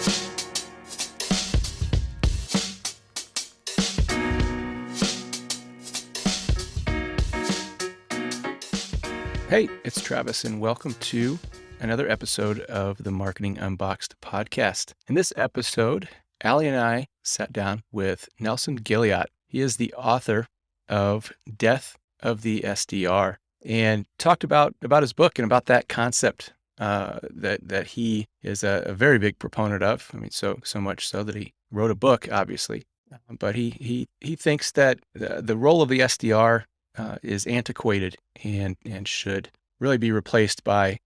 Hey, it's Travis, and welcome to another episode of the Marketing-Unboxed podcast. In this episode, Allie and I sat down with Nelson Gilliat. He is the author of Death of the SDR and talked about his book and about that concept that he is a very big proponent of. I mean, so much so that he wrote a book, obviously. But he thinks that the role of the SDR is antiquated and should really be replaced by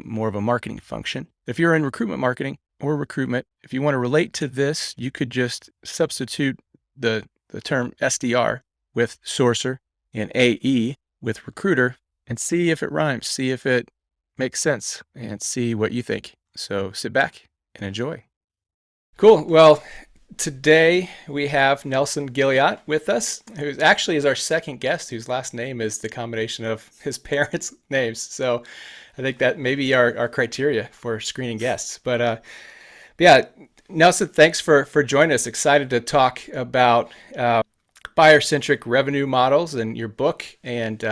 more of a marketing function. If you're in recruitment marketing or recruitment, if you want to relate to this, you could just substitute the term SDR with sourcer and AE with recruiter and see if it rhymes, see if it makes sense, and see what you think. So sit back and enjoy. Cool. Well, today we have Nelson Gilliat with us, who actually is our second guest, whose last name is the combination of his parents' names. So I think that may be our criteria for screening guests. But yeah, Nelson, thanks for joining us. Excited to talk about buyer-centric revenue models and your book and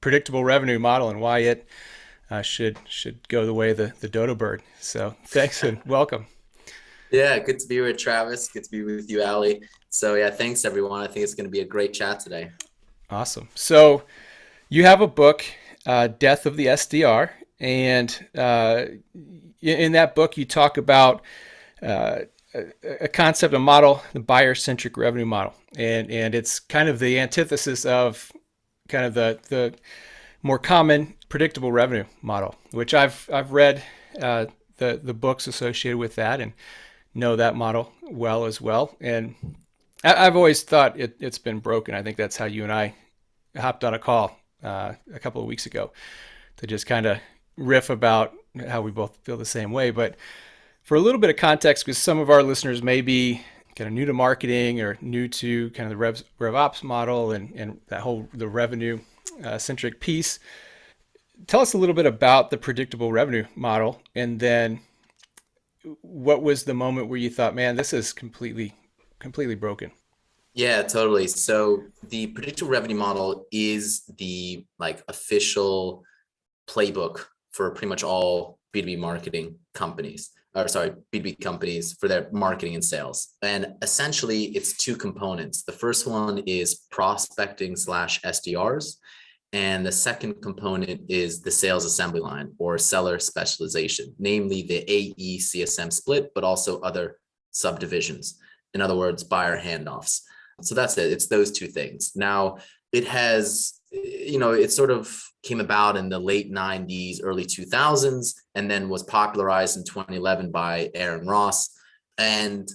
predictable revenue model and why it should go the way of the dodo bird. So thanks and welcome. Yeah, good to be with Travis. Good to be with you, Allie. So yeah, thanks everyone. I think it's going to be a great chat today. Awesome. So you have a book, Death of the SDR, and in that book you talk about a concept, a model, the buyer-centric revenue model, and it's kind of the antithesis of kind of the more common predictable revenue model, which I've read the books associated with that and know that model well as well. And I've always thought it's been broken. I think that's how you and I hopped on a call a couple of weeks ago to just kind of riff about how we both feel the same way. But for a little bit of context, because some of our listeners may be kind of new to marketing or new to kind of the rev ops model and that whole the revenue centric piece, tell us a little bit about the predictable revenue model, and then what was the moment where you thought, man, this is completely broken? Yeah, totally. So the predictable revenue model is the official playbook for pretty much all B2B marketing companies, B2B companies for their marketing and sales. And essentially it's two components. The first one is prospecting / SDRs. And the second component is the sales assembly line or seller specialization, namely the AE CSM split, but also other subdivisions. In other words, buyer handoffs. So that's it. It's those two things. Now it has, it sort of came about in the late 90s, early 2000s, and then was popularized in 2011 by Aaron Ross. And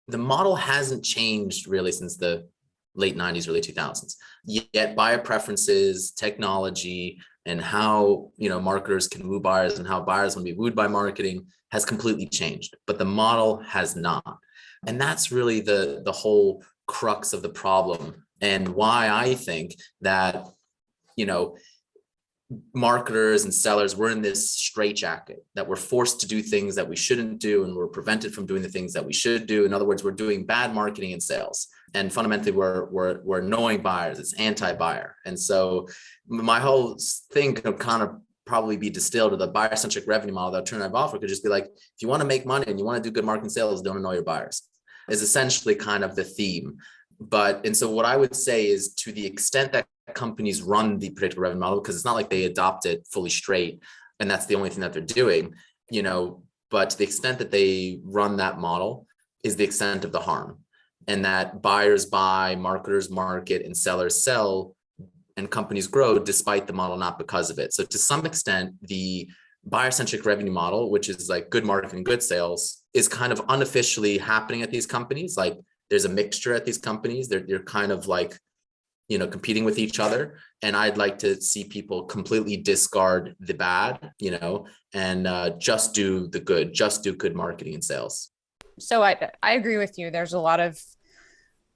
the model hasn't changed really since the late 90s, early 2000s. Yet buyer preferences, technology, and how marketers can woo buyers and how buyers want to be wooed by marketing has completely changed, but the model has not. And that's really the whole crux of the problem, and why I think that marketers and sellers, we're in this straitjacket that we're forced to do things that we shouldn't do, and we're prevented from doing the things that we should do. In other words, we're doing bad marketing and sales, and fundamentally we're annoying buyers. It's anti-buyer. And so my whole thing could kind of probably be distilled to the buyer-centric revenue model. The alternative offer could just be like, if you want to make money and you want to do good marketing sales, don't annoy your buyers, is essentially kind of the theme. And so what I would say is, to the extent that companies run the predictable revenue model, because it's not like they adopt it fully straight and that's the only thing that they're doing, but to the extent that they run that model is the extent of the harm, and that buyers buy, marketers market, and sellers sell, and companies grow despite the model, not because of it. So to some extent, the buyer-centric revenue model, which is like good marketing, good sales, is kind of unofficially happening at these companies. Like there's a mixture at these companies. They're kind of like, competing with each other. And I'd like to see people completely discard the bad, and just do the good, just do good marketing and sales. So I agree with you. There's a lot of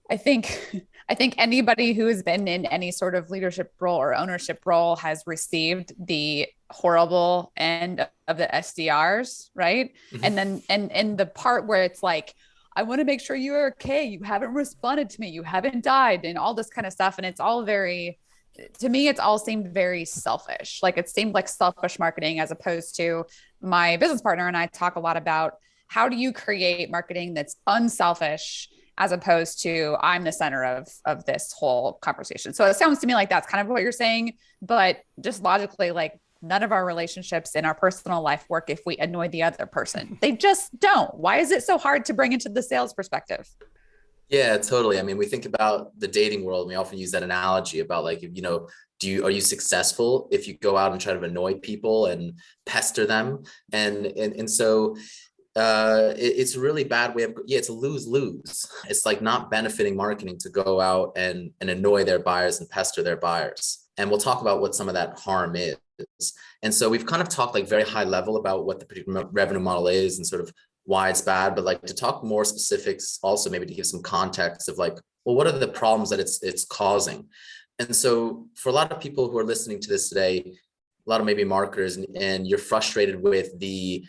I think I think anybody who has been in any sort of leadership role or ownership role has received the horrible end of the SDRs, right? Mhm. And then and the part where it's like, I want to make sure you're okay. You haven't responded to me. You haven't died, and all this kind of stuff. And it's all very, to me, it's all seemed very selfish. Like it seemed like selfish marketing, as opposed to, my business partner and I talk a lot about how do you create marketing that's unselfish, as opposed to I'm the center of this whole conversation. So it sounds to me like that's kind of what you're saying, but just logically, like none of our relationships in our personal life work if we annoy the other person. They just don't. Why is it so hard to bring into the sales perspective? Yeah, totally. I mean, we think about the dating world. We often use that analogy about like, are you successful if you go out and try to annoy people and pester them? And so it's a really bad way of, it's a lose-lose. It's like not benefiting marketing to go out and annoy their buyers and pester their buyers. And we'll talk about what some of that harm is. And so we've kind of talked like very high level about what the particular revenue model is and sort of why it's bad, but like to talk more specifics also, maybe to give some context of like, well, what are the problems that it's causing? And so for a lot of people who are listening to this today, a lot of maybe marketers, and you're frustrated with the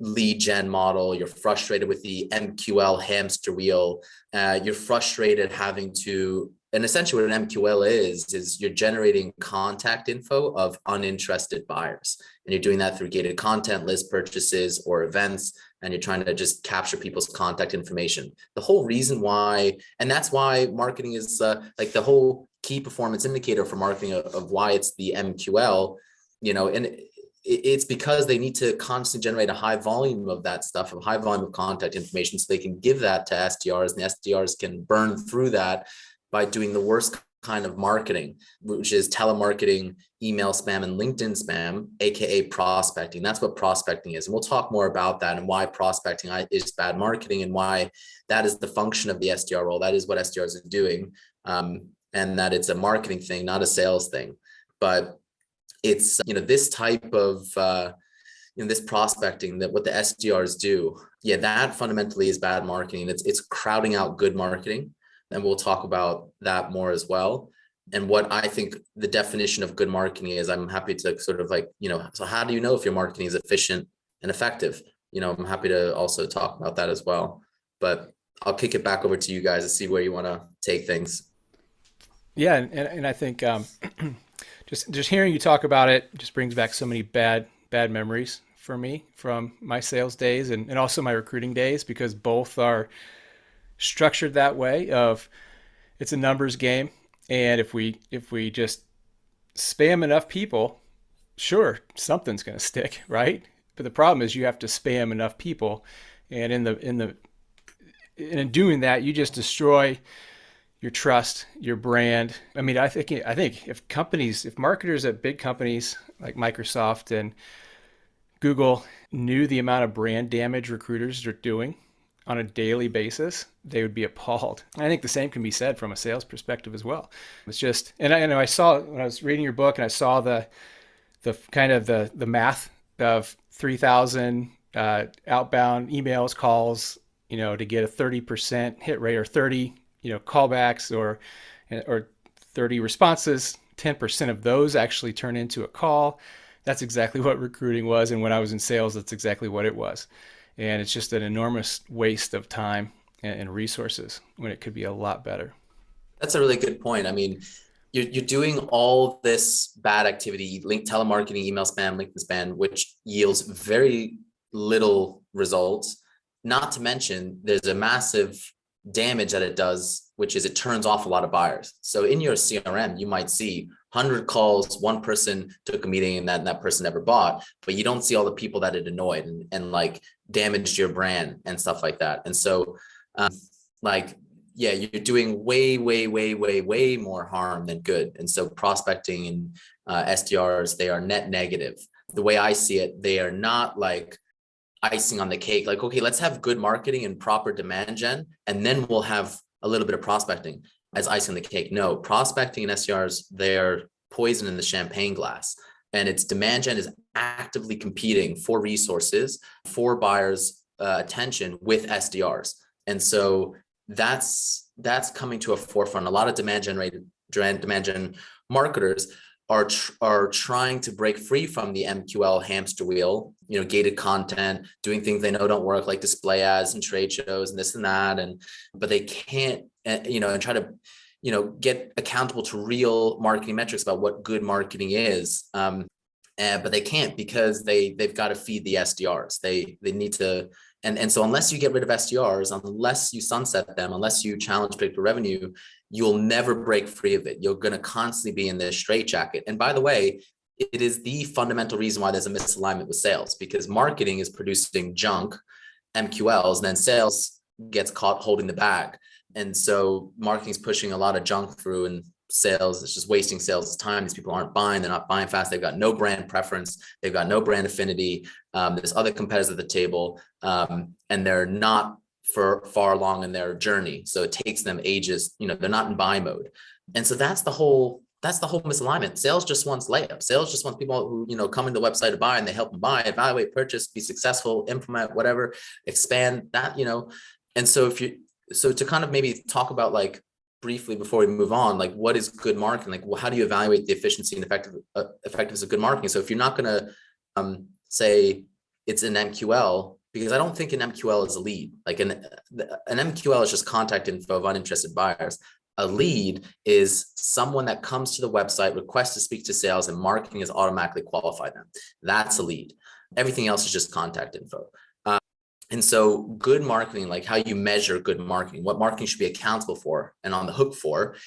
lead gen model, you're frustrated with the MQL hamster wheel, you're frustrated having to, and essentially what an MQL is you're generating contact info of uninterested buyers. And you're doing that through gated content, list purchases, or events, and you're trying to just capture people's contact information. The whole reason why, and that's why marketing is like the whole key performance indicator for marketing of why it's the MQL, and it's because they need to constantly generate a high volume of that stuff, a high volume of contact information, so they can give that to SDRs, and the SDRs can burn through that by doing the worst kind of marketing, which is telemarketing, email spam, and LinkedIn spam, aka prospecting. That's what prospecting is. And we'll talk more about that and why prospecting is bad marketing and why that is the function of the SDR role. That is what SDRs are doing, and that it's a marketing thing, not a sales thing. But it's this type of this prospecting, that what the SDRs do, that fundamentally is bad marketing. It's crowding out good marketing, and we'll talk about that more as well. And what I think the definition of good marketing is, I'm happy to sort of like, so how do you know if your marketing is efficient and effective? I'm happy to also talk about that as well. But I'll kick it back over to you guys to see where you want to take things. Yeah, and I think just hearing you talk about it just brings back so many bad memories for me from my sales days and also my recruiting days, because both are structured that way of, it's a numbers game, and if we just spam enough people, sure, something's going to stick, right? But the problem is you have to spam enough people, and in doing that, you just destroy your trust, your brand. I mean, I think if marketers at big companies like Microsoft and Google knew the amount of brand damage recruiters are doing on a daily basis, they would be appalled. And I think the same can be said from a sales perspective as well. It's just, and I know I saw when I was reading your book and I saw the kind of the math of 3,000 outbound emails, calls, to get a 30% hit rate, or 30 callbacks, or 30 responses, 10% of those actually turn into a call. That's exactly what recruiting was, and when I was in sales, that's exactly what it was. And it's just an enormous waste of time and resources when it could be a lot better. That's a really good point. I mean, you're doing all this bad activity, telemarketing, email spam, LinkedIn spam, which yields very little results. Not to mention, there's a massive damage that it does, which is it turns off a lot of buyers. So in your CRM, you might see 100 calls, one person took a meeting, and that person never bought, but you don't see all the people that it annoyed and like damaged your brand and stuff like that. And so you're doing way more harm than good. And so prospecting and SDRs, they are net negative. The way I see it, they are not like icing on the cake. Like, okay, let's have good marketing and proper demand gen, and then we'll have a little bit of prospecting as icing on the cake. No, prospecting and SDRs, they're poison in the champagne glass. And it's demand gen is actively competing for resources, for buyers' attention with SDRs. And so that's that's coming to a forefront. A lot of demand gen marketers are trying to break free from the MQL hamster wheel, gated content, doing things they know don't work, like display ads and trade shows and this and that, but they can't, and try to, get accountable to real marketing metrics about what good marketing is. But they can't, because they've got to feed the SDRs. They need to, and so unless you get rid of SDRs, unless you sunset them, unless you challenge predictive revenue, you'll never break free of it. You're going to constantly be in this straitjacket. And by the way, it is the fundamental reason why there's a misalignment with sales, because marketing is producing junk, MQLs, and then sales gets caught holding the bag. And so marketing is pushing a lot of junk through, and sales, it's just wasting sales time. These people aren't buying, they're not buying fast. They've got no brand preference. They've got no brand affinity. There's other competitors at the table, and they're not for far along in their journey. So it takes them ages, they're not in buy mode. And so that's the whole misalignment. Sales just wants layup. Sales just wants people who, come into the website to buy, and they help them buy, evaluate, purchase, be successful, implement, whatever, expand that, And so so to kind of maybe talk about, like, briefly before we move on, like, what is good marketing? Like, well, how do you evaluate the efficiency and effectiveness of good marketing? So if you're not going to say it's an MQL, because I don't think an MQL is a lead. Like an MQL is just contact info of uninterested buyers. A lead is someone that comes to the website, requests to speak to sales, and marketing has automatically qualified them. That's a lead. Everything else is just contact info. And so good marketing, like how you measure good marketing, what marketing should be accountable for and on the hook for,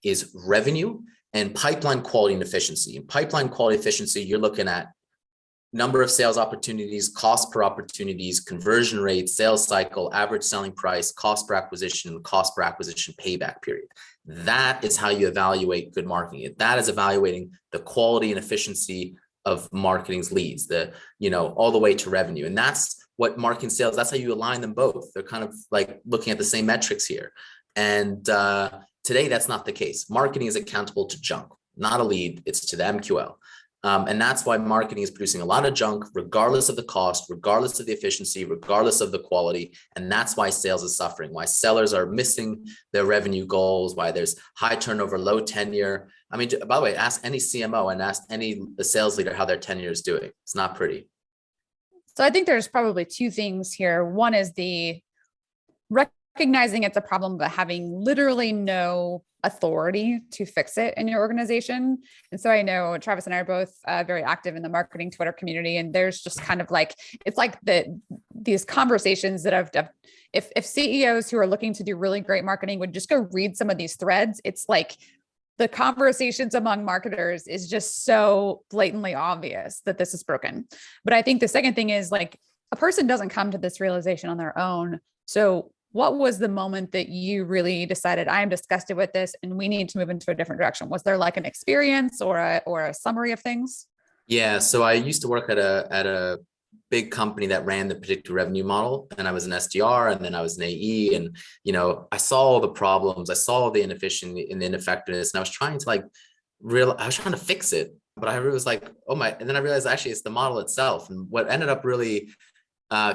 is revenue and pipeline quality and efficiency. In pipeline quality efficiency, you're looking at number of sales opportunities, cost per opportunities, conversion rate, sales cycle, average selling price, cost per acquisition, cost per acquisition payback period. That is how you evaluate good marketing. That is evaluating the quality and efficiency of marketing's leads, all the way to revenue. And that's what marketing sales, that's how you align them both. They're kind of like looking at the same metrics here. And today, that's not the case. Marketing is accountable to junk, not a lead. It's to the MQL. And that's why marketing is producing a lot of junk, regardless of the cost, regardless of the efficiency, regardless of the quality. And that's why sales is suffering, why sellers are missing their revenue goals, why there's high turnover, low tenure. I mean, by the way, ask any CMO and ask any sales leader how their tenure is doing. It's not pretty. So I think there's probably two things here. One is the recognizing it's a problem, but having literally no authority to fix it in your organization. And so I know Travis and I are both very active in the marketing Twitter community. And there's just kind of like, it's like these conversations that I've done. If CEOs who are looking to do really great marketing would just go read some of these threads, it's like the conversations among marketers is just so blatantly obvious that this is broken. But I think the second thing is, like, a person doesn't come to this realization on their own. So what was the moment that you really decided, I am disgusted with this and we need to move into a different direction? Was there like an experience or a summary of things? Yeah. So I used to work at a big company that ran the predictive revenue model, and I was an SDR, and then I was an AE, and I saw all the problems, I saw the inefficiency and the ineffectiveness, and I was trying to I was trying to fix it, but I was like, oh my, and then I realized actually it's the model itself. And what ended up really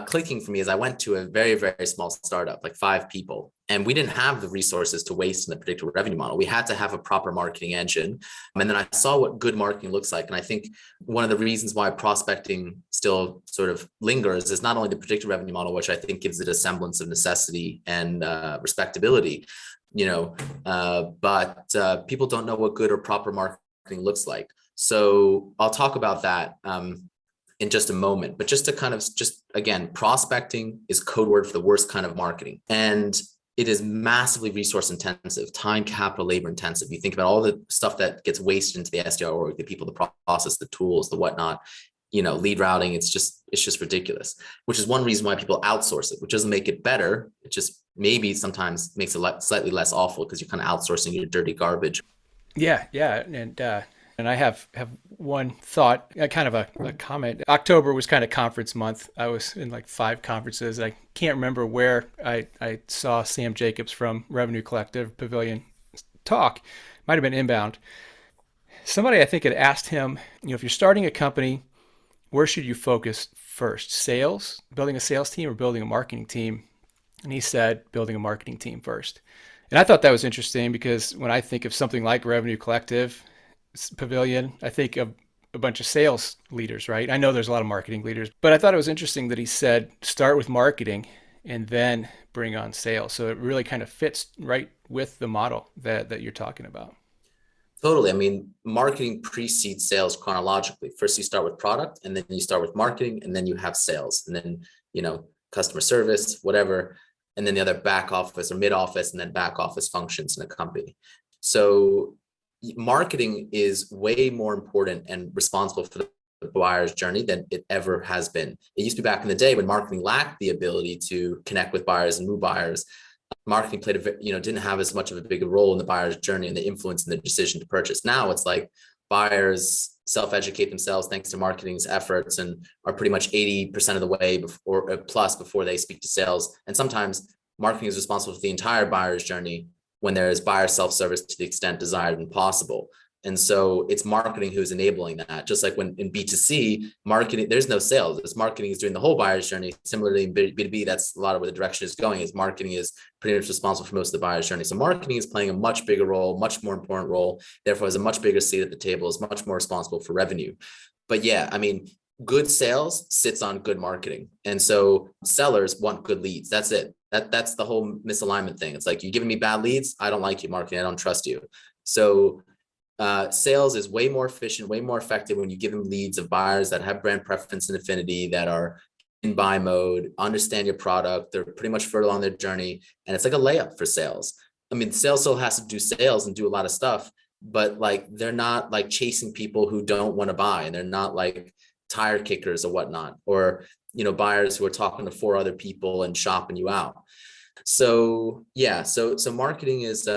clicking for me is I went to a very, very small startup, like 5 people, and we didn't have the resources to waste in the predictive revenue model. We had to have a proper marketing engine. And then I saw what good marketing looks like. And I think one of the reasons why prospecting still sort of lingers is not only the predictive revenue model, which I think gives it a semblance of necessity and respectability, but people don't know what good or proper marketing looks like. So I'll talk about that in just a moment, but just to kind of again, prospecting is code word for the worst kind of marketing. And it is massively resource intensive, time, capital, labor intensive. You think about all the stuff that gets wasted into the SDR org, the people, the process, the tools, the whatnot, lead routing. It's just ridiculous, which is one reason why people outsource it, which doesn't make it better. It just maybe sometimes makes it slightly less awful because you're kind of outsourcing your dirty garbage. Yeah. And I have one thought, kind of a comment. October was kind of conference month. I was in like 5 conferences. I can't remember where I saw Sam Jacobs from Revenue Collective Pavilion talk. Might have been Inbound. Somebody, I think, had asked him, if you're starting a company, where should you focus first? Sales, building a sales team, or building a marketing team? And he said, building a marketing team first. And I thought that was interesting because when I think of something like Revenue Collective Pavilion, I think of a bunch of sales leaders, right? I know there's a lot of marketing leaders, but I thought it was interesting that he said start with marketing and then bring on sales. So it really kind of fits right with the model that you're talking about. Totally. I mean, marketing precedes sales chronologically. First, you start with product, and then you start with marketing, and then you have sales, and then, customer service, whatever, and then the other back office or mid office, and then back office functions in a company. So marketing is way more important and responsible for the buyer's journey than it ever has been. It used to be back in the day when marketing lacked the ability to connect with buyers and move buyers. Marketing played didn't have as much of a big role in the buyer's journey and the influence in the decision to purchase. Now it's like buyers self-educate themselves thanks to marketing's efforts and are pretty much 80% of the way before they speak to sales. And sometimes marketing is responsible for the entire buyer's journey when there is buyer self-service to the extent desired and possible. And so it's marketing who's enabling that. Just like when in B2C marketing, there's no sales. It's marketing is doing the whole buyer's journey. Similarly in B2B, that's a lot of where the direction is going, is marketing is pretty much responsible for most of the buyer's journey. So marketing is playing a much bigger role, much more important role, therefore has a much bigger seat at the table, is much more responsible for revenue. But yeah, I mean, good sales sits on good marketing. And so sellers want good leads. That's it. That's the whole misalignment thing. It's like, you're giving me bad leads. I don't like you, marketing. I don't trust you. So sales is way more efficient, way more effective when you give them leads of buyers that have brand preference and affinity, that are in buy mode, understand your product. They're pretty much further along their journey. And it's like a layup for sales. I mean, sales still has to do sales and do a lot of stuff, but like, they're not like chasing people who don't want to buy, and they're not like tire kickers or whatnot, or, buyers who are talking to 4 other people and shopping you out. So yeah, so marketing is,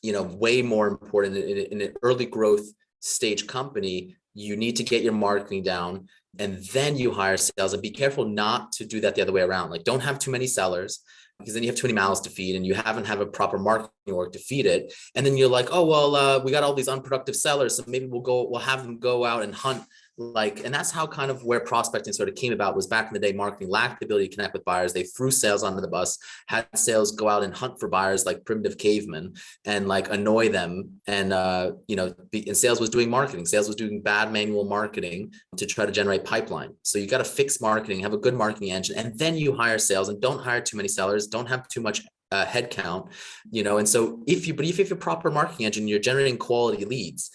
way more important in an early growth stage company. You need to get your marketing down, and then you hire sales, and be careful not to do that the other way around. Like, don't have too many sellers, because then you have too many mouths to feed and you haven't have a proper marketing work to feed it. And then you're like, oh, well, we got all these unproductive sellers, so maybe we'll have them go out and hunt. And that's how kind of where prospecting sort of came about. Was back in the day, marketing lacked the ability to connect with buyers. They threw sales onto the bus, had sales go out and hunt for buyers like primitive cavemen, and like annoy them. And, and sales was doing marketing. Sales was doing bad manual marketing to try to generate pipeline. So you got to fix marketing, have a good marketing engine, and then you hire sales, and don't hire too many sellers. Don't have too much head count, and so if you have a proper marketing engine, you're generating quality leads,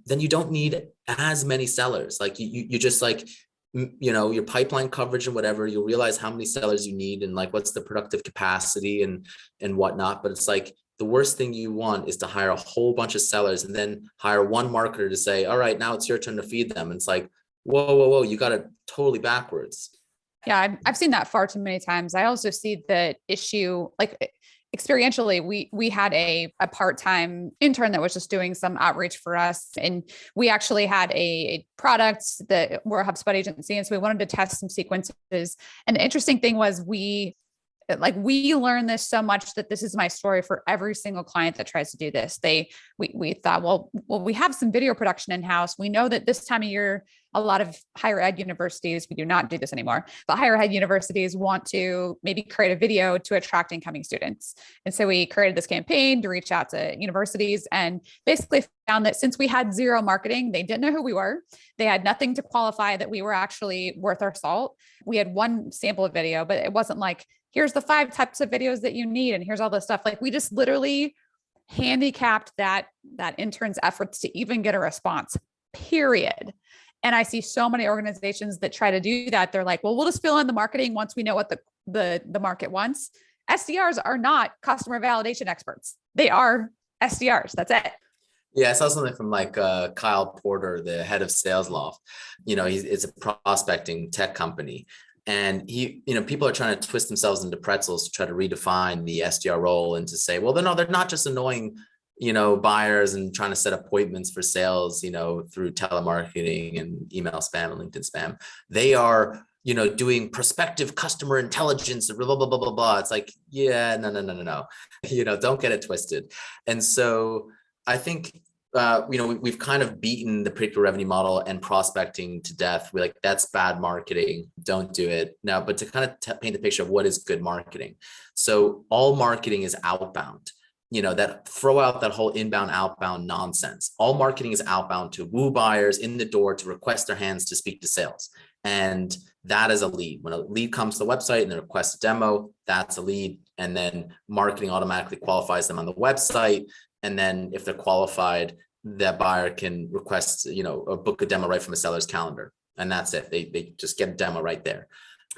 then you don't need as many sellers. Like you just like, your pipeline coverage and whatever, you'll realize how many sellers you need and like what's the productive capacity and whatnot. But it's like, the worst thing you want is to hire a whole bunch of sellers and then hire one marketer to say, all right, now it's your turn to feed them. And it's like, whoa, you got it totally backwards. Yeah, I've seen that far too many times. I also see the issue, like experientially, we had a part-time intern that was just doing some outreach for us. And we actually had a product that we're a HubSpot agency. And so we wanted to test some sequences. And the interesting thing was we learned this so much that this is my story for every single client that tries to do this. We thought, well, we have some video production in-house. We know that this time of year, a lot of higher ed universities, we do not do this anymore, but higher ed universities want to maybe create a video to attract incoming students. And so we created this campaign to reach out to universities, and basically found that since we had zero marketing, they didn't know who we were. They had nothing to qualify that we were actually worth our salt. We had one sample of video, but it wasn't like, here's the 5 types of videos that you need, and here's all this stuff. Like, we just literally handicapped that intern's efforts to even get a response, period. And I see so many organizations that try to do that. They're like, well, we'll just fill in the marketing once we know what the market wants. SDRs are not customer validation experts. They are SDRs. That's it. Yeah, I saw something from like Kyle Porter, the head of Sales Loft. It's a prospecting tech company. And people are trying to twist themselves into pretzels to try to redefine the SDR role and to say, well, they're not just annoying, buyers and trying to set appointments for sales, through telemarketing and email spam and LinkedIn spam. They are, doing prospective customer intelligence, blah, blah, blah, blah, blah. It's like, yeah, no. Don't get it twisted. And so I think, we've kind of beaten the predictive revenue model and prospecting to death. We're like, that's bad marketing. Don't do it now. But to kind of paint the picture of what is good marketing. So all marketing is outbound. that throw out that whole inbound, outbound nonsense. All marketing is outbound to woo buyers in the door to request their hands to speak to sales. And that is a lead. When a lead comes to the website and they request a demo, that's a lead. And then marketing automatically qualifies them on the website. And then if they're qualified, that buyer can request, or book a demo right from a seller's calendar. And that's it. They just get a demo right there.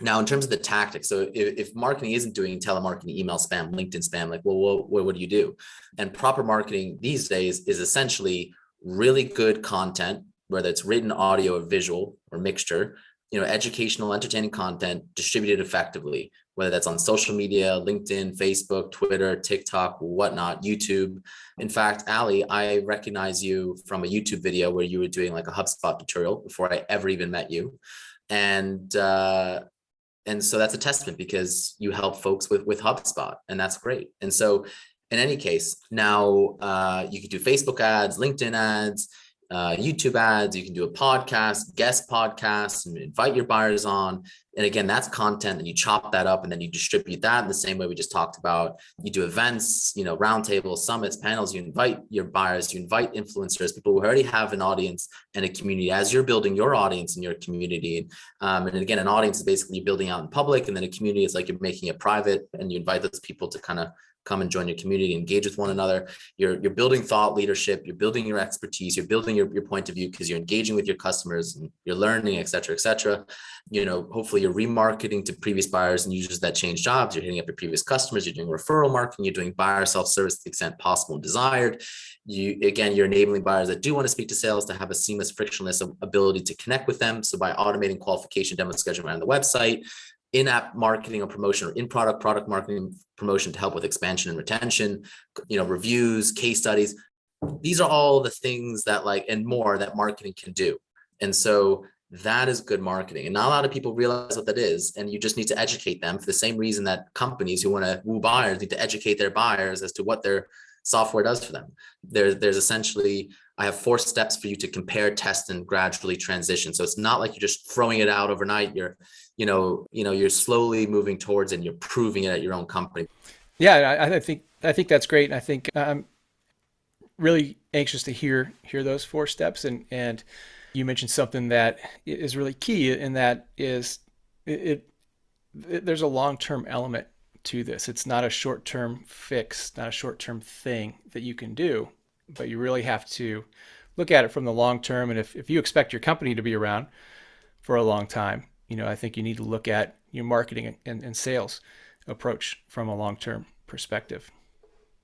Now, in terms of the tactics, so if marketing isn't doing telemarketing, email spam, LinkedIn spam, like, well, what do you do? And proper marketing these days is essentially really good content, whether it's written, audio, or visual, or mixture, educational, entertaining content distributed effectively, whether that's on social media, LinkedIn, Facebook, Twitter, TikTok, whatnot, YouTube. In fact, Ali, I recognize you from a YouTube video where you were doing like a HubSpot tutorial before I ever even met you. And so that's a testament because you help folks with HubSpot, and that's great. And so in any case, now you can do Facebook ads, LinkedIn ads, YouTube ads, you can do a podcast, guest podcasts, and invite your buyers on. And again, that's content, and you chop that up and then you distribute that in the same way we just talked about. You do events, roundtables, summits, panels, you invite your buyers, you invite influencers, people who already have an audience and a community as you're building your audience and your community. And again, an audience is basically building out in public, and then a community is like you're making it private, and you invite those people to kind of come and join your community, engage with one another. You're building thought leadership, you're building your expertise, you're building your point of view because you're engaging with your customers and you're learning, et cetera, et cetera. Hopefully you're remarketing to previous buyers and users that change jobs. You're hitting up your previous customers, you're doing referral marketing, you're doing buyer self-service to the extent possible and desired. You're enabling buyers that do want to speak to sales to have a seamless, frictionless ability to connect with them. So by automating qualification, demo scheduling around the website, in-app marketing or promotion, or in-product marketing promotion to help with expansion and retention, reviews, case studies. These are all the things that and more that marketing can do. And so that is good marketing. And not a lot of people realize what that is. And you just need to educate them for the same reason that companies who want to woo buyers need to educate their buyers as to what their software does for them. There's essentially, I have 4 steps for you to compare, test, and gradually transition. So it's not like you're just throwing it out overnight. You're slowly moving towards it and you're proving it at your own company. Yeah, I think that's great. And I think I'm really anxious to hear those 4 steps. And you mentioned something that is really key, and that is there's a long-term element to this. It's not a short-term fix, not a short-term thing that you can do, but you really have to look at it from the long term. And if you expect your company to be around for a long time, I think you need to look at your marketing and sales approach from a long-term perspective.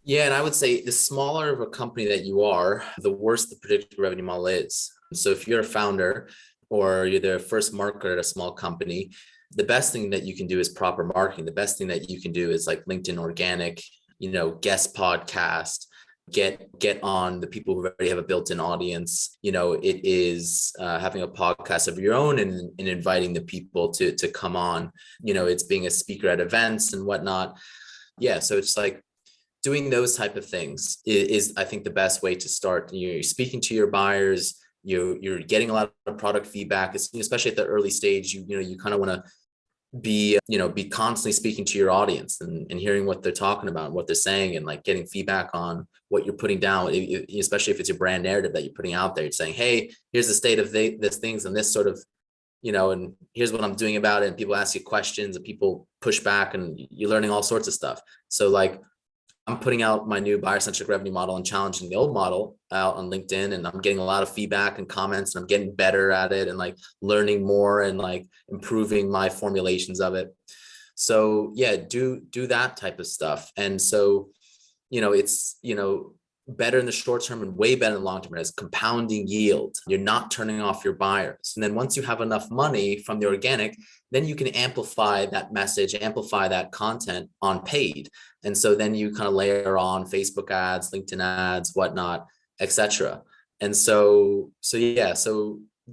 Yeah, and I would say the smaller of a company that you are, the worse the predictable revenue model is. So if you're a founder or you're the first marketer at a small company, the best thing that you can do is proper marketing. The best thing that you can do is like LinkedIn organic, guest podcast, get on the people who already have a built-in audience. It is having a podcast of your own and inviting the people to come on. It's being a speaker at events and whatnot. Yeah, so it's like doing those type of things is I think the best way to start. You're speaking to your buyers. You're getting a lot of product feedback, especially at the early stage. You kind of want to be constantly speaking to your audience and hearing what they're talking about, what they're saying, and like getting feedback on what you're putting down, especially if it's your brand narrative that you're putting out there. You're saying, hey, here's the state of this things and this sort of, and here's what I'm doing about it. And people ask you questions and people push back and you're learning all sorts of stuff. So like I'm putting out my new buyer-centric revenue model and challenging the old model out on LinkedIn, and I'm getting a lot of feedback and comments, and I'm getting better at it and like learning more and like improving my formulations of it. So yeah, do that type of stuff. And so, it's, better in the short term and way better in the long term. It has compounding yield. You're not turning off your buyers. And then once you have enough money from the organic, then you can amplify that message, amplify that content on paid. And so then you kind of layer on Facebook ads, LinkedIn ads, whatnot, etc. And so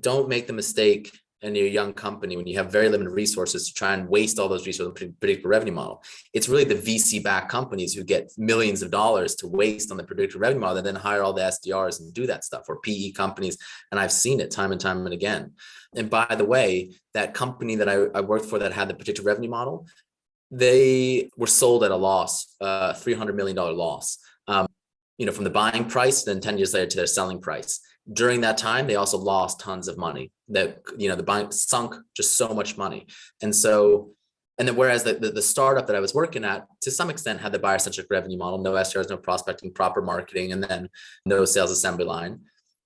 don't make the mistake in your young company when you have very limited resources to try and waste all those resources on predictable revenue model. It's really the VC-backed companies who get millions of dollars to waste on the predictable revenue model and then hire all the SDRs and do that stuff, or PE companies. And I've seen it time and time and again. And by the way, that company that I worked for that had the predictable revenue model, they were sold at a loss, $300 million loss. from the buying price, then 10 years later to their selling price. During that time, they also lost tons of money. That, the buying sunk just so much money. And then whereas the startup that I was working at, to some extent, had the buyer-centric revenue model, no SDRs, no prospecting, proper marketing, and then no sales assembly line.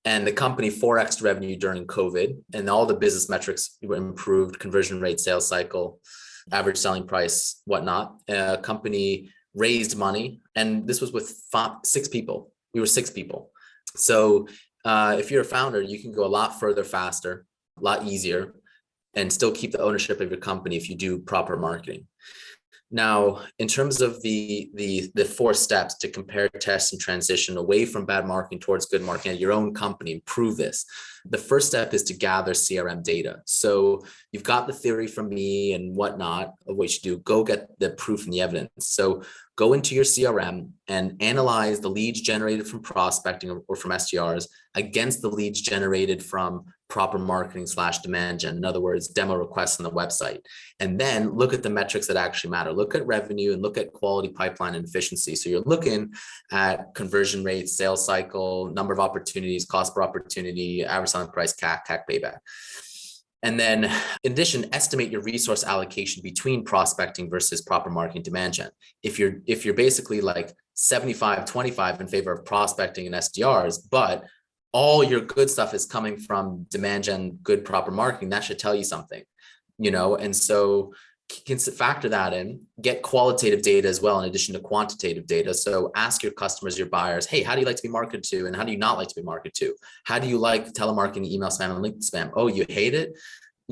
And the company 4x'd revenue during COVID, and all the business metrics were improved: conversion rate, sales cycle, average selling price, whatnot. Company raised money, and this was with 6 people. We were 6 people. So if you're a founder, you can go a lot further, faster, a lot easier, and still keep the ownership of your company if you do proper marketing. Now, in terms of the 4 steps to compare, test, and transition away from bad marketing towards good marketing at your own company, improve this. The first step is to gather CRM data. So you've got the theory from me and whatnot of what you should do. Go get the proof and the evidence. So go into your CRM and analyze the leads generated from prospecting or from SDRs against the leads generated from proper marketing / demand gen. In other words, demo requests on the website. And then look at the metrics that actually matter. Look at revenue and look at quality, pipeline, and efficiency. So you're looking at conversion rates, sales cycle, number of opportunities, cost per opportunity, average selling price, CAC payback. And then in addition, estimate your resource allocation between prospecting versus proper marketing, demand gen. If you're basically like 75-25 in favor of prospecting and SDRs, but all your good stuff is coming from demand gen, good proper marketing, that should tell you something, and so can factor that in. Get qualitative data as well in addition to quantitative data. So ask your customers, your buyers, hey, how do you like to be marketed to, and how do you not like to be marketed to? How do you like telemarketing, email spam, and link spam? Oh, you hate it?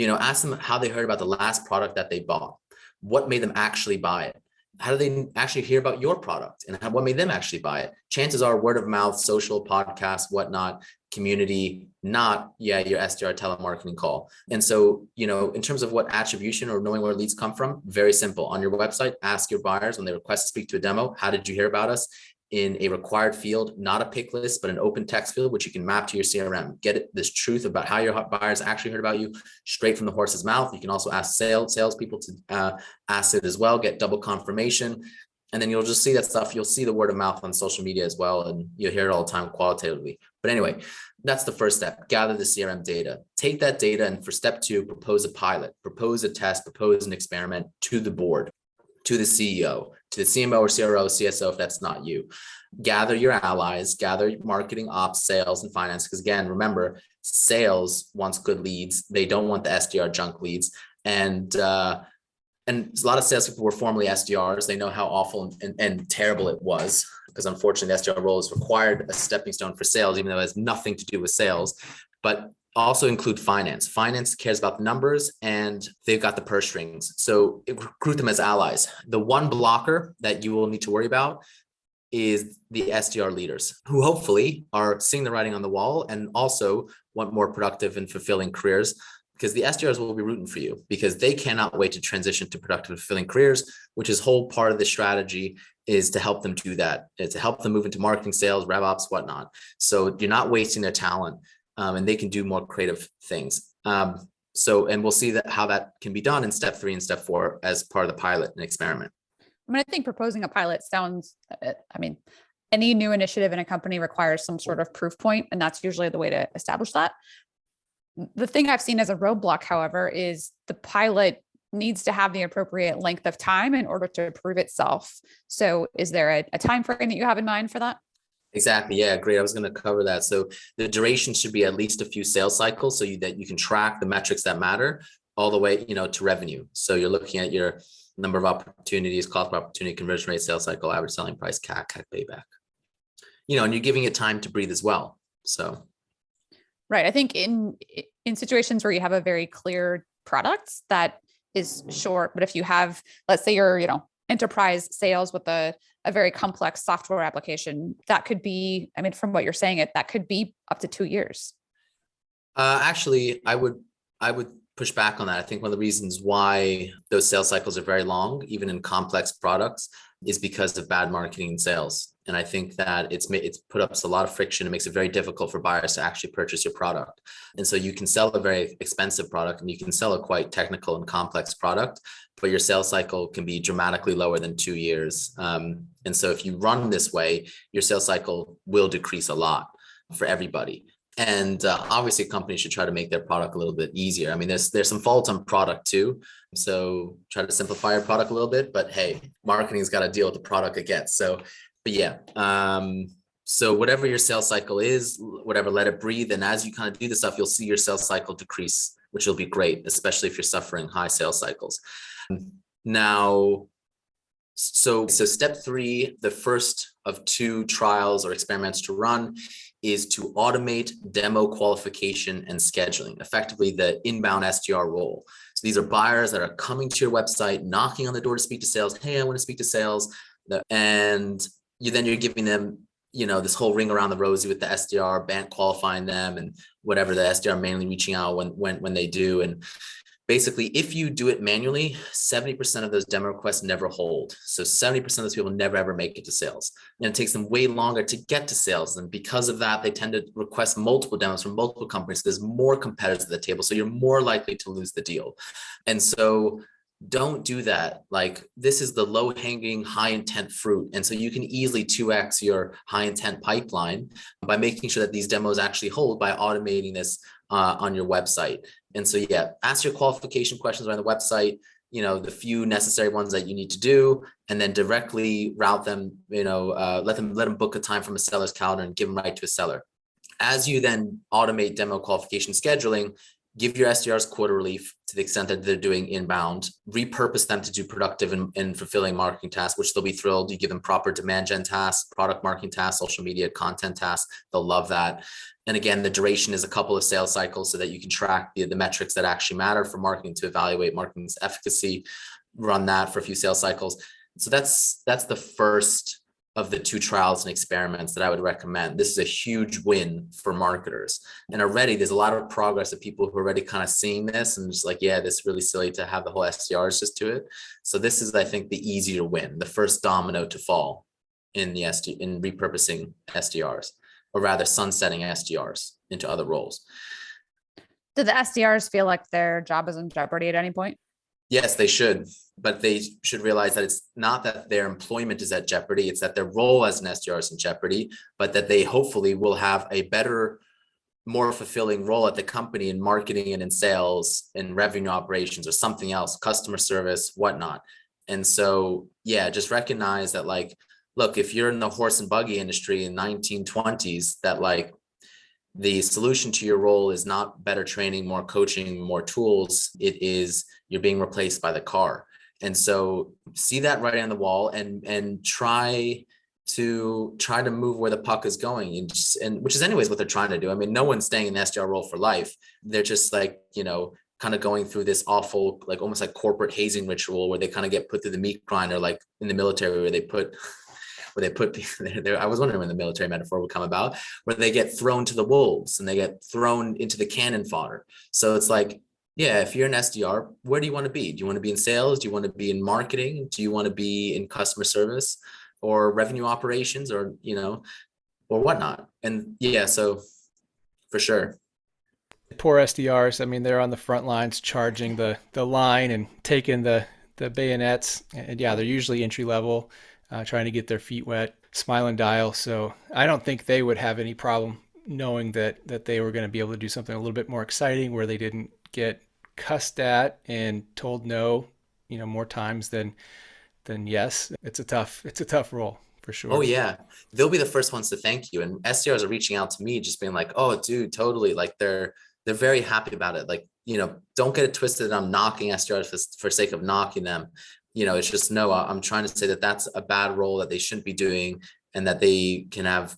Ask them how they heard about the last product that they bought. What made them actually buy it? How do they actually hear about your product, and what made them actually buy it? Chances are word of mouth, social, podcasts, whatnot, community, not your SDR telemarketing call. And so, in terms of what attribution or knowing where leads come from, very simple. On your website, ask your buyers when they request to speak to a demo, how did you hear about us? In a required field, not a pick list, but an open text field, which you can map to your CRM. Get this truth about how your buyers actually heard about you straight from the horse's mouth. You can also ask salespeople to ask it as well, get double confirmation. And then you'll just see that stuff. You'll see the word of mouth on social media as well, and you'll hear it all the time qualitatively. But anyway, that's the first step. Gather the CRM data. Take that data, and for step 2, propose a pilot, propose a test, propose an experiment to the board, to the CEO, to the CMO or CRO, CSO, if that's not you. Gather your allies, gather marketing, ops, sales, and finance. Because again, remember, sales wants good leads. They don't want the SDR junk leads. And a lot of salespeople were formerly SDRs. They know how awful and terrible it was, because unfortunately the SDR role is required a stepping stone for sales, even though it has nothing to do with sales. But also include finance. Finance cares about the numbers, and they've got the purse strings. So recruit them as allies. The one blocker that you will need to worry about is the SDR leaders, who hopefully are seeing the writing on the wall and also want more productive and fulfilling careers, because the SDRs will be rooting for you because they cannot wait to transition to productive and fulfilling careers, which is whole part of the strategy, is to help them do that. It's to help them move into marketing, sales, rev ops, whatnot. So you're not wasting their talent. And they can do more creative things. And we'll see how that can be done in step 3 and step 4 as part of the pilot and experiment. I think proposing a pilot sounds, any new initiative in a company requires some sort of proof point, and that's usually the way to establish that. The thing I've seen as a roadblock, however, is the pilot needs to have the appropriate length of time in order to prove itself. So is there a time frame that you have in mind for that? Exactly. Yeah, great. I was going to cover that. So the duration should be at least a few sales cycles, so that you can track the metrics that matter all the way, to revenue. So you're looking at your number of opportunities, cost per opportunity, conversion rate, sales cycle, average selling price, CAC payback. And you're giving it time to breathe as well. So, right. I think in situations where you have a very clear product that is short, but if you have, let's say you're, enterprise sales with a very complex software application, that could be, from what you're saying, that could be up to 2 years. Actually, I would push back on that. I think one of the reasons why those sales cycles are very long, even in complex products, is because of bad marketing and sales. And I think that it's put up a lot of friction. It makes it very difficult for buyers to actually purchase your product. And so you can sell a very expensive product and you can sell a quite technical and complex product, but your sales cycle can be dramatically lower than 2 years. And so if you run this way, your sales cycle will decrease a lot for everybody. And obviously companies should try to make their product a little bit easier. I mean, there's some faults on product too. So try to simplify your product a little bit, but hey, marketing's got to deal with the product it gets. So, but yeah. So whatever your sales cycle is, whatever, let it breathe. And as you kind of do this stuff, you'll see your sales cycle decrease, which will be great, especially if you're suffering high sales cycles. Now, so step 3, the first of 2 trials or experiments to run is to automate demo qualification and scheduling, effectively the inbound SDR role. So these are buyers that are coming to your website, knocking on the door to speak to sales. Hey, I want to speak to sales. And you're giving them, this whole ring around the rosy with the SDR, bank qualifying them and whatever, the SDR mainly reaching out when they do. And basically, if you do it manually, 70% of those demo requests never hold. So 70% of those people never ever make it to sales. And it takes them way longer to get to sales. And because of that, they tend to request multiple demos from multiple companies. There's more competitors at the table. So you're more likely to lose the deal. And so don't do that. Like, this is the low hanging, high intent fruit. And so you can easily 2x your high intent pipeline by making sure that these demos actually hold by automating this on your website. And so, yeah, ask your qualification questions on the website, the few necessary ones that you need to do, and then directly route them, let them book a time from a seller's calendar and give them right to a seller. As you then automate demo qualification scheduling, give your SDRs quota relief to the extent that they're doing inbound, repurpose them to do productive and fulfilling marketing tasks, which they'll be thrilled. You give them proper demand gen tasks, product marketing tasks, social media content tasks. They'll love that. And again, the duration is a couple of sales cycles so that you can track the metrics that actually matter for marketing to evaluate marketing's efficacy, run that for a few sales cycles. So that's the first of the 2 trials and experiments that I would recommend. This is a huge win for marketers. And already there's a lot of progress of people who are already kind of seeing this and just like, yeah, this is really silly to have the whole SDRs just do it. So this is, I think, the easier win, the first domino to fall in repurposing SDRs, or rather sunsetting SDRs into other roles. Do the SDRs feel like their job is in jeopardy at any point? Yes, they should, but they should realize that it's not that their employment is at jeopardy. It's that their role as an SDR is in jeopardy, but that they hopefully will have a better, more fulfilling role at the company in marketing and in sales and revenue operations or something else, customer service, whatnot. And so, yeah, just recognize that, like, look, if you're in the horse and buggy industry in 1920s, that like the solution to your role is not better training, more coaching, more tools. It is you're being replaced by the car. And so see that writing on the wall and try to move where the puck is going, and which is anyways what they're trying to do. I mean, no one's staying in the SDR role for life. They're just like, kind of going through this awful, like almost like corporate hazing ritual where they kind of get put through the meat grinder, like in the military where they put I was wondering when the military metaphor would come about, where they get thrown to the wolves and they get thrown into the cannon fodder. So it's like, yeah, if you're an SDR, where do you want to be? Do you want to be in sales? Do you want to be in marketing? Do you want to be in customer service or revenue operations or whatnot? And yeah, so for sure. Poor SDRs. I mean, they're on the front lines charging the line and taking the bayonets. And yeah, they're usually entry level. Trying to get their feet wet, smile and dial. So I don't think they would have any problem knowing that they were going to be able to do something a little bit more exciting where they didn't get cussed at and told no, more times than yes. It's a tough role for sure. Oh yeah. They'll be the first ones to thank you. And SDRs are reaching out to me just being like, oh dude, totally. Like they're very happy about it. Like, don't get it twisted. I'm knocking SDRs for sake of knocking them. It's just, no, I'm trying to say that that's a bad role that they shouldn't be doing and that they can have,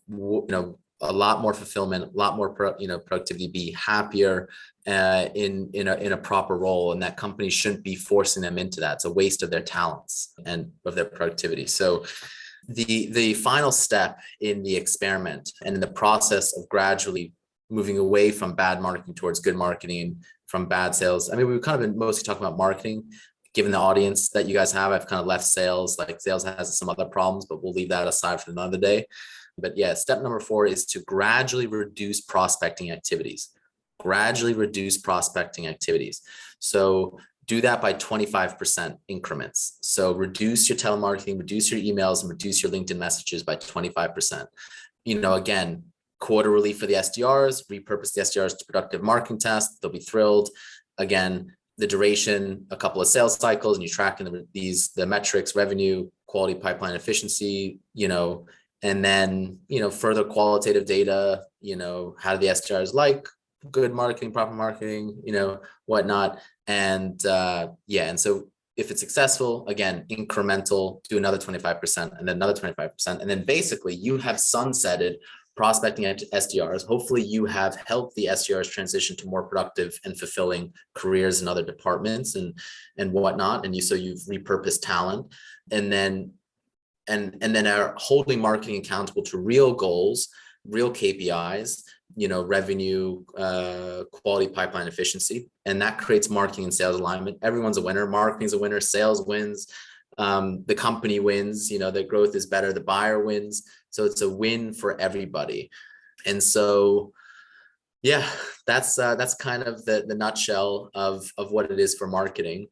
a lot more fulfillment, a lot more, productivity, be happier in a proper role. And that companies shouldn't be forcing them into that. It's a waste of their talents and of their productivity. So the final step in the experiment and in the process of gradually moving away from bad marketing towards good marketing, from bad sales. I mean, we've kind of been mostly talking about marketing. given the audience that you guys have, I've kind of left sales. Like sales has some other problems, but we'll leave that aside for another day. But yeah, step number 4 is to gradually reduce prospecting activities. Gradually reduce prospecting activities. So do that by 25% increments. So reduce your telemarketing, reduce your emails, and reduce your LinkedIn messages by 25%. Again, quarterly for the SDRs, repurpose the SDRs to productive marketing tasks. They'll be thrilled. Again, the duration, a couple of sales cycles, and you're tracking the metrics, revenue, quality, pipeline efficiency, and then, further qualitative data, how do the SDRs like good marketing, proper marketing, whatnot. And and so if it's successful, again, incremental, do another 25% and then another 25%. And then basically you have sunsetted prospecting SDRs. Hopefully you have helped the SDRs transition to more productive and fulfilling careers in other departments and whatnot. And you've repurposed talent, and then are holding marketing accountable to real goals, real KPIs, revenue, quality, pipeline efficiency. And that creates marketing and sales alignment. Everyone's a winner. Marketing's a winner. Sales wins. The company wins, the growth is better. The buyer wins. So it's a win for everybody. And so, yeah, that's kind of the nutshell of what it is for marketing.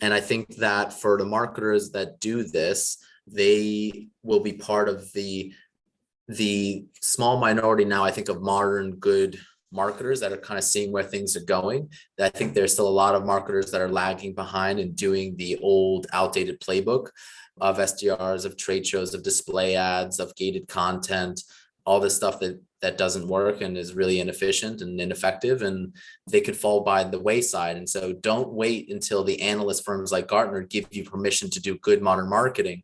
And I think that for the marketers that do this, they will be part of the small minority now, I think, of modern good marketers that are kind of seeing where things are going. I think there's still a lot of marketers that are lagging behind and doing the old outdated playbook of SDRs, of trade shows, of display ads, of gated content, all this stuff that doesn't work and is really inefficient and ineffective, and they could fall by the wayside. And so don't wait until the analyst firms like Gartner give you permission to do good modern marketing.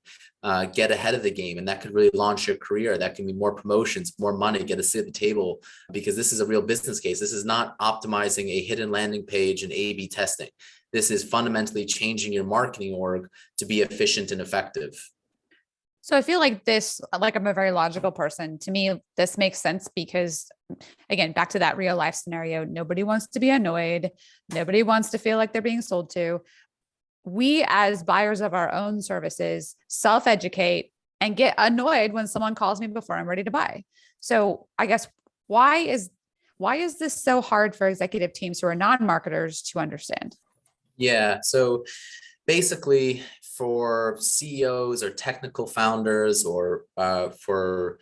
Get ahead of the game, and that could really launch your career. That can be more promotions, more money, get a seat at the table, because this is a real business case. This is not optimizing a hidden landing page and A/B testing. This is fundamentally changing your marketing org to be efficient and effective. So I feel like I'm a very logical person. To me, this makes sense because, again, back to that real life scenario, nobody wants to be annoyed. Nobody wants to feel like they're being sold to. We, as buyers of our own services, self-educate and get annoyed when someone calls me before I'm ready to buy. So I guess why is this so hard for executive teams who are non-marketers to understand? Yeah. So basically, for CEOs or technical founders or for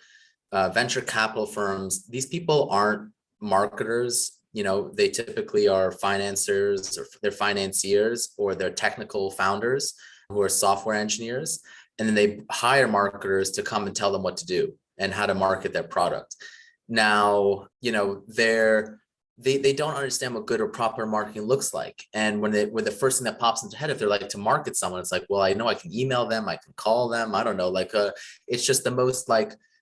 venture capital firms, these people aren't marketers. They typically are financiers, or they're financiers, or they're technical founders who are software engineers. And then they hire marketers to come and tell them what to do and how to market their product. Now, they don't understand what good or proper marketing looks like. And when the first thing that pops into their head, if they're like to market someone, it's like, well, I know I can email them, I can call them. I don't know, it's just the most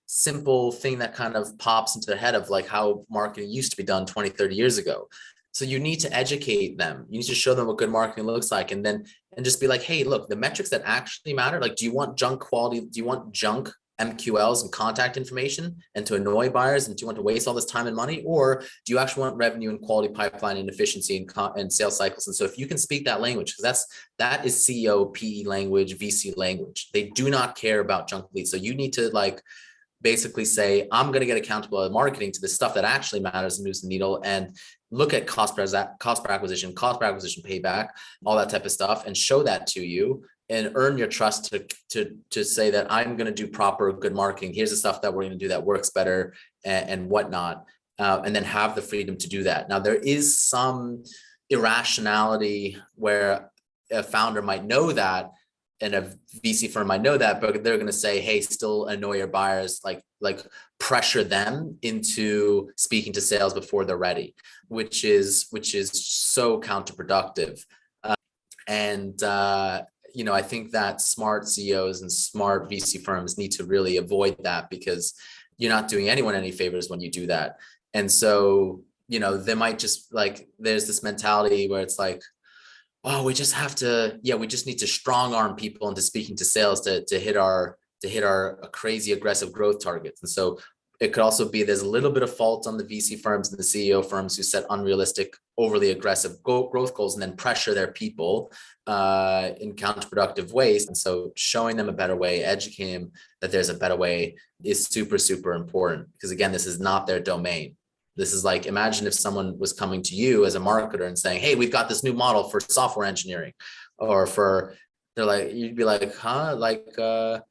simple thing that kind of pops into their head of how marketing used to be done 20, 30 years ago. So you need to educate them. You need to show them what good marketing looks like. And just be like, hey, look, the metrics that actually matter, do you want junk quality? Do you want junk MQLs and contact information and to annoy buyers? And do you want to waste all this time and money? Or do you actually want revenue and quality, pipeline and efficiency and sales cycles? And so if you can speak that language, because that is CEO, PE language, VC language, they do not care about junk leads. So you need to basically say, I'm going to get accountable at marketing to the stuff that actually matters and moves the needle, and look at cost per acquisition payback, all that type of stuff, and show that to you and earn your trust to say that I'm going to do proper good marketing. Here's the stuff that we're going to do that works better and whatnot. And then have the freedom to do that. Now, there is some irrationality where a founder might know that, and a VC firm might know that, but they're going to say, hey, still annoy your buyers, like pressure them into speaking to sales before they're ready, which is so counterproductive. I think that smart CEOs and smart VC firms need to really avoid that, because you're not doing anyone any favors when you do that. And so, they might just there's this mentality where it's like, oh, we just need to strong arm people into speaking to sales to hit our crazy aggressive growth targets. And so It could also be there's a little bit of fault on the VC firms and the CEO firms who set unrealistic, overly aggressive growth goals and then pressure their people in counterproductive ways. And so showing them a better way, educating them that there's a better way is super, super important, because again, this is not their domain. This is like, imagine if someone was coming to you as a marketer and saying, hey, we've got this new model for software engineering, or they're like, you'd be like, huh? Like, so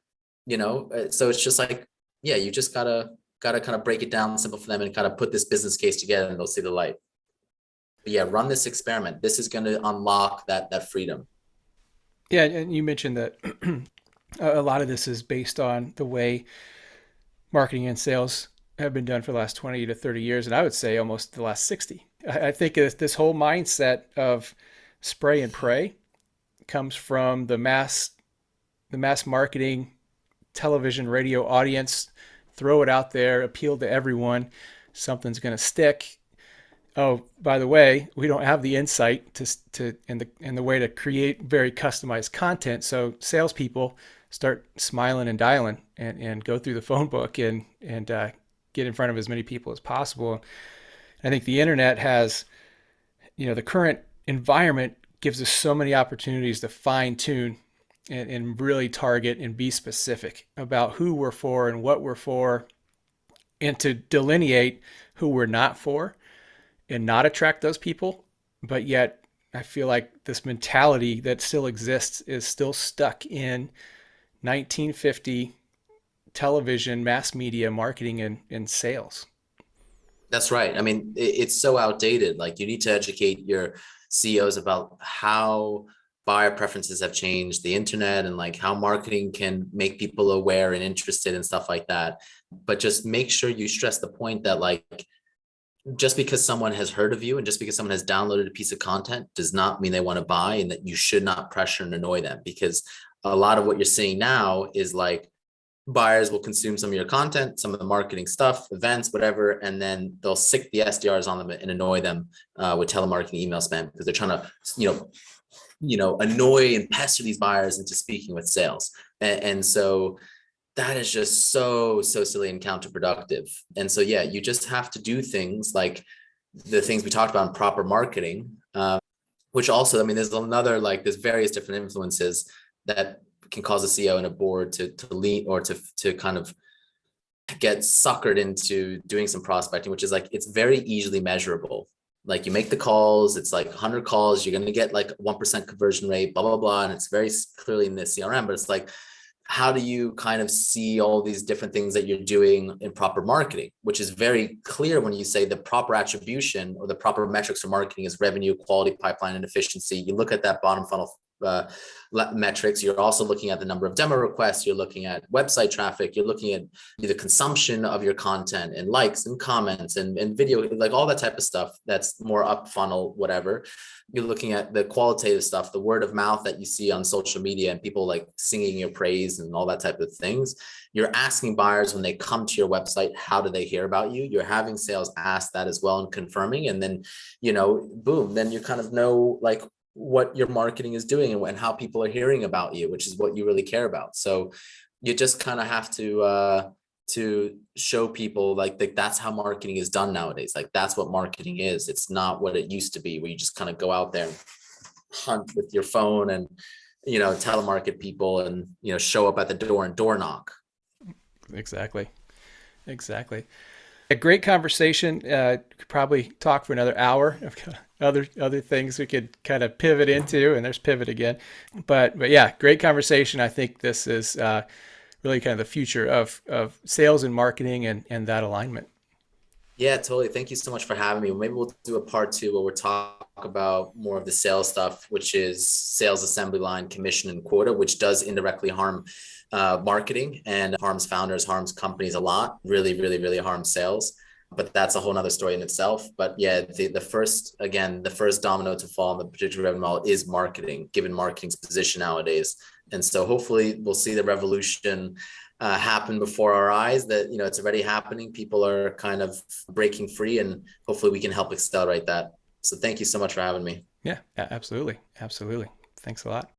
it's just like, yeah, you just gotta kind of break it down simple for them and kind of put this business case together and they'll see the light. But yeah, run this experiment. This is going to unlock that freedom. Yeah, and you mentioned that a lot of this is based on the way marketing and sales have been done for the last 20 to 30 years, and I would say almost the last 60. I think this whole mindset of spray and pray comes from the mass marketing, television, radio audience. Throw it out there, appeal to everyone. Something's going to stick. Oh, by the way, we don't have the insight and the way to create very customized content. So salespeople start smiling and dialing and go through the phone book and get in front of as many people as possible. I think the internet has, the current environment gives us so many opportunities to fine tune and really target and be specific about who we're for and what we're for, and to delineate who we're not for and not attract those people. But yet I feel like this mentality that still exists is still stuck in 1950 television, mass media, marketing, and sales. That's right. I mean, it's so outdated. Like, you need to educate your CEOs about how buyer preferences have changed, the internet, and like how marketing can make people aware and interested and stuff like that. But just make sure you stress the point that, like, just because someone has heard of you and just because someone has downloaded a piece of content does not mean they want to buy, and that you should not pressure and annoy them, because a lot of what you're seeing now is like, buyers will consume some of your content, some of the marketing stuff, events, whatever, and then they'll sick the SDRs on them and annoy them with telemarketing email spam, because they're trying to, annoy and pester these buyers into speaking with sales. And so that is just so silly and counterproductive. And so, yeah, you just have to do things like the things we talked about in proper marketing, which also, I mean, there's various different influences that can cause a CEO and a board to lean or to kind of get suckered into doing some prospecting, which is like, it's very easily measurable. Like, you make the calls, it's like 100 calls, you're going to get like 1% conversion rate, blah, blah, blah. And it's very clearly in the CRM, but it's like, how do you kind of see all these different things that you're doing in proper marketing, which is very clear when you say the proper attribution or the proper metrics for marketing is revenue, quality, pipeline, and efficiency. You look at that bottom funnel metrics. You're also looking at the number of demo requests. You're looking at website traffic. You're looking at the consumption of your content and likes and comments and video, like all that type of stuff that's more up funnel, whatever. You're looking at the qualitative stuff, the word of mouth that you see on social media and people like singing your praise and all that type of things. You're asking buyers when they come to your website, how do they hear about you? You're having sales ask that as well and confirming. And then, boom, then you kind of know like what your marketing is doing and how people are hearing about you, which is what you really care about. So you just kind of have to show people like that's how marketing is done nowadays. Like, that's what marketing is. It's not what it used to be, where you just kind of go out there and hunt with your phone and, telemarket people and, show up at the door and door knock. Exactly. A great conversation. Could probably talk for another hour. Other things we could kind of pivot into, and there's pivot again. But yeah, great conversation. I think this is really kind of the future of sales and marketing and that alignment. Yeah, totally. Thank you so much for having me. Maybe we'll do a part 2 where we'll talk about more of the sales stuff, which is sales assembly line, commission, and quota, which does indirectly harm marketing and harms founders, harms companies a lot, really, really, really harms sales. But that's a whole nother story in itself. But yeah, the first domino to fall in the predictive revenue model is marketing, given marketing's position nowadays. And so hopefully we'll see the revolution happen before our eyes, that, it's already happening. People are kind of breaking free, and hopefully we can help accelerate that. So thank you so much for having me. Yeah, absolutely. Thanks a lot.